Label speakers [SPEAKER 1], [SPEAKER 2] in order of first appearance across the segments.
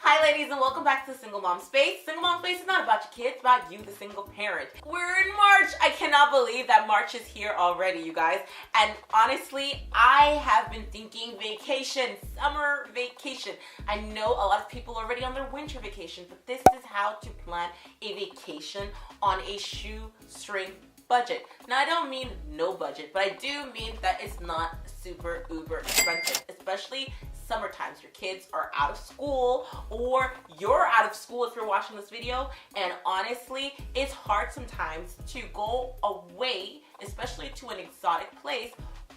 [SPEAKER 1] Hi ladies and welcome back to the Single Mom Space. Single Mom Space is not about your kids, it's about you, the single parent. We're in March. I cannot believe that March is here already, you guys. And honestly, I have been thinking vacation, summer vacation. I know a lot of people are already on their winter vacation, but this is how to plan a vacation on a shoestring budget. Now I don't mean no budget, but I do mean that it's not super uber expensive, especially summer times. Your kids are out of school or you're out of school if you're watching this video, and honestly it's hard sometimes to go away, especially to an exotic place,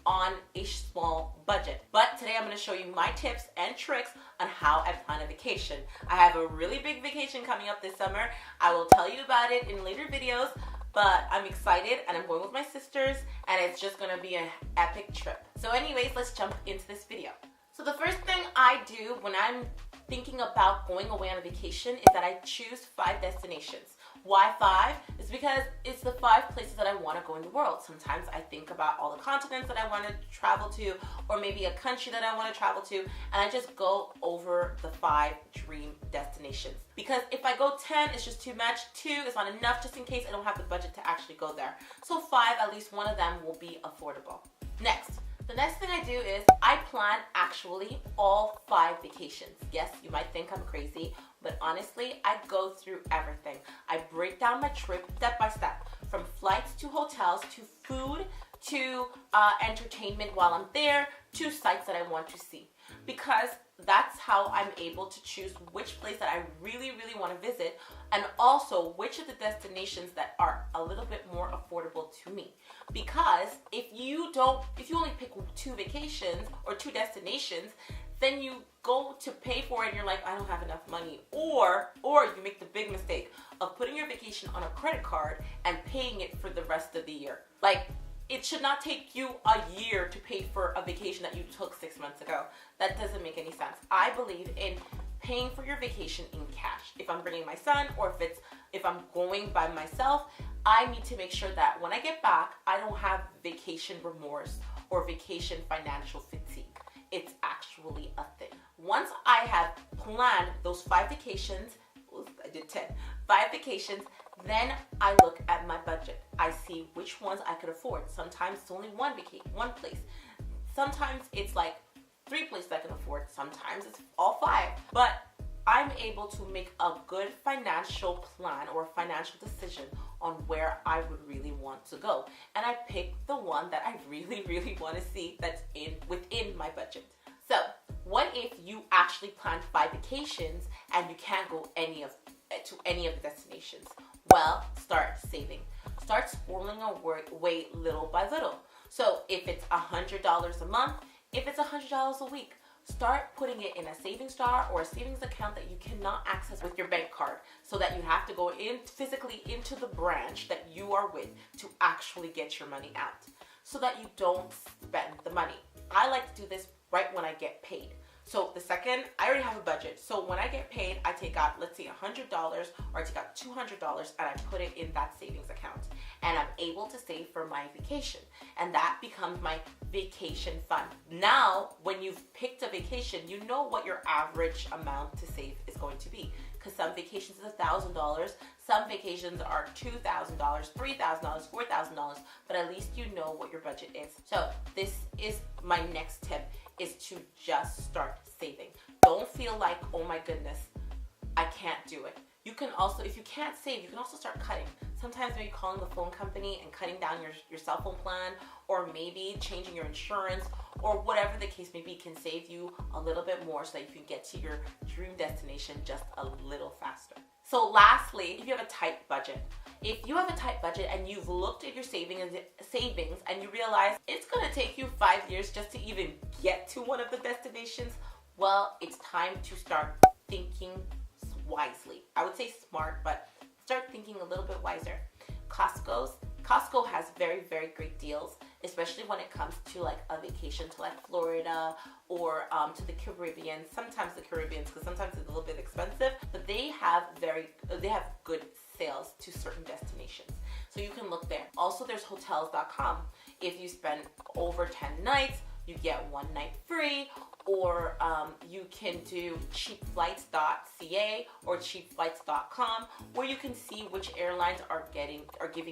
[SPEAKER 1] on a small budget. But today I'm going to show you my tips and tricks on how I plan a vacation. I have a really big vacation coming up this summer. I will tell you about it in later videos, but I'm excited and I'm going with my sisters and it's just going to be an epic trip. So anyways, let's jump into this video. So the first thing I do when I'm thinking about going away on a vacation is that I choose 5 destinations. Why 5? It's because it's the 5 places that I want to go in the world. Sometimes I think about all the continents that I want to travel to, or maybe a country that I want to travel to, and I just go over the 5 dream destinations. Because if I go 10, it's just too much. 2 is not enough, just in case I don't have the budget to actually go there. So 5, at least one of them will be affordable. The next thing I do is I plan actually all 5 vacations. Yes, you might think I'm crazy, but honestly, I go through everything. I break down my trip step by step, from flights to hotels to food to entertainment while I'm there to sites that I want to see. Because that's how I'm able to choose which place that I really, really want to visit, and also which of the destinations that are a little bit more affordable to me. Because if you only pick 2 vacations or 2 destinations, then you go to pay for it and you're like, I don't have enough money. Or you make the big mistake of putting your vacation on a credit card and paying it for the rest of the year. Like, it should not take you a year to pay for a vacation that you took 6 months ago. That doesn't make any sense. I believe in paying for your vacation in cash. If I'm bringing my son, or if I'm going by myself, I need to make sure that when I get back, I don't have vacation remorse or vacation financial fatigue. It's actually a thing. Once I have planned those 5 vacations, I did 10, 5 vacations, then I look at my budget. I see which ones I could afford. Sometimes it's only one place. Sometimes it's like 3 places I can afford. Sometimes it's all 5. But I'm able to make a good financial plan or financial decision on where I would really want to go. And I pick the one that I really, really want to see that's within my budget. So what if you actually plan 5 vacations and you can't go to any of the destinations? Well, start saving. Start squirreling away little by little. So if it's $100 a month, if it's $100 a week, start putting it in a savings jar or a savings account that you cannot access with your bank card, so that you have to go physically into the branch that you are with to actually get your money out, so that you don't spend the money. I like to do this right when I get paid. So the second, I already have a budget. So when I get paid, I take out, let's say $100, or I take out $200 and I put it in that savings account. And I'm able to save for my vacation. And that becomes my vacation fund. Now, when you've picked a vacation, you know what your average amount to save is going to be. Because some vacations is $1,000, some vacations are $2,000, $3,000, $4,000, but at least you know what your budget is. So this is my next tip, is to just start saving. Don't feel like, oh my goodness, I can't do it. You can also, if you can't save, you can also start cutting. Sometimes maybe calling the phone company and cutting down your cell phone plan, or maybe changing your insurance, or whatever the case may be, can save you a little bit more so that you can get to your dream destination just a little faster. So lastly, if you have a tight budget, and you've looked at your savings and you realize it's gonna take you 5 years just to even get to one of the destinations, well, it's time to start thinking wisely. I would say smart, but start thinking a little bit wiser. Costco has very, very great deals, especially when it comes to like a vacation to like Florida or to the Caribbean. Sometimes the Caribbean, because sometimes it's a little bit expensive, but they have good sales to certain destinations. So you can look there. Also, there's Hotels.com. If you spend over 10 nights, you get 1 night free, or you can do Cheapflights.ca. Cheapflights.ca or Cheapflights.com, where you can see which airlines are giving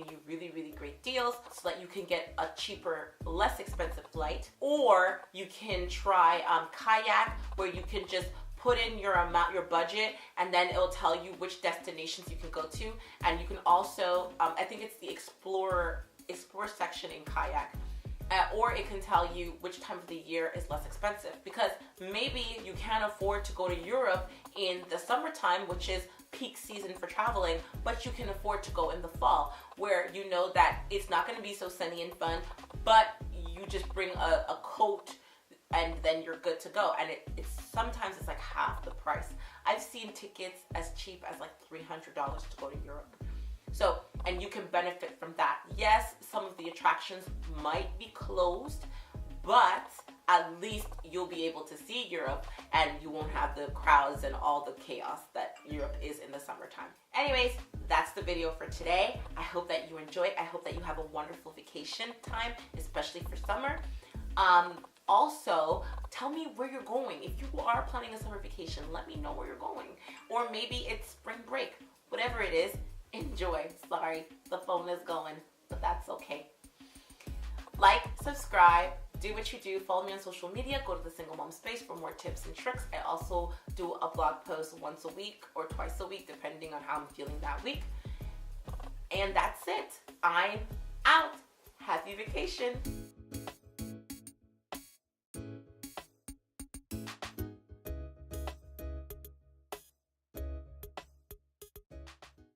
[SPEAKER 1] you really, really great deals so that you can get a cheaper, less expensive flight. Or you can try Kayak, where you can just put in your amount, your budget, and then it'll tell you which destinations you can go to. And you can also, I think it's the Explore section in Kayak. Or it can tell you which time of the year is less expensive, because maybe you can't afford to go to Europe in the summertime, which is peak season for traveling, but you can afford to go in the fall, where you know that it's not going to be so sunny and fun, but you just bring a coat and then you're good to go. And it's sometimes it's like half the price. I've seen tickets as cheap as like $300 to go to Europe. So, and you can benefit from that. Yes, some of the attractions might be closed, but at least you'll be able to see Europe and you won't have the crowds and all the chaos that Europe is in the summertime. Anyways, that's the video for today. I hope that you enjoy it. I hope that you have a wonderful vacation time, especially for summer. Also, tell me where you're going. If you are planning a summer vacation, let me know where you're going. Or maybe it's spring break. Whatever it is, enjoy. Sorry, the phone is going, but that's okay. Like, subscribe, do what you do. Follow me on social media. Go to the Single Mom Space for more tips and tricks. I also do a blog post once a week or twice a week, depending on how I'm feeling that week. And that's it. I'm out. Happy vacation.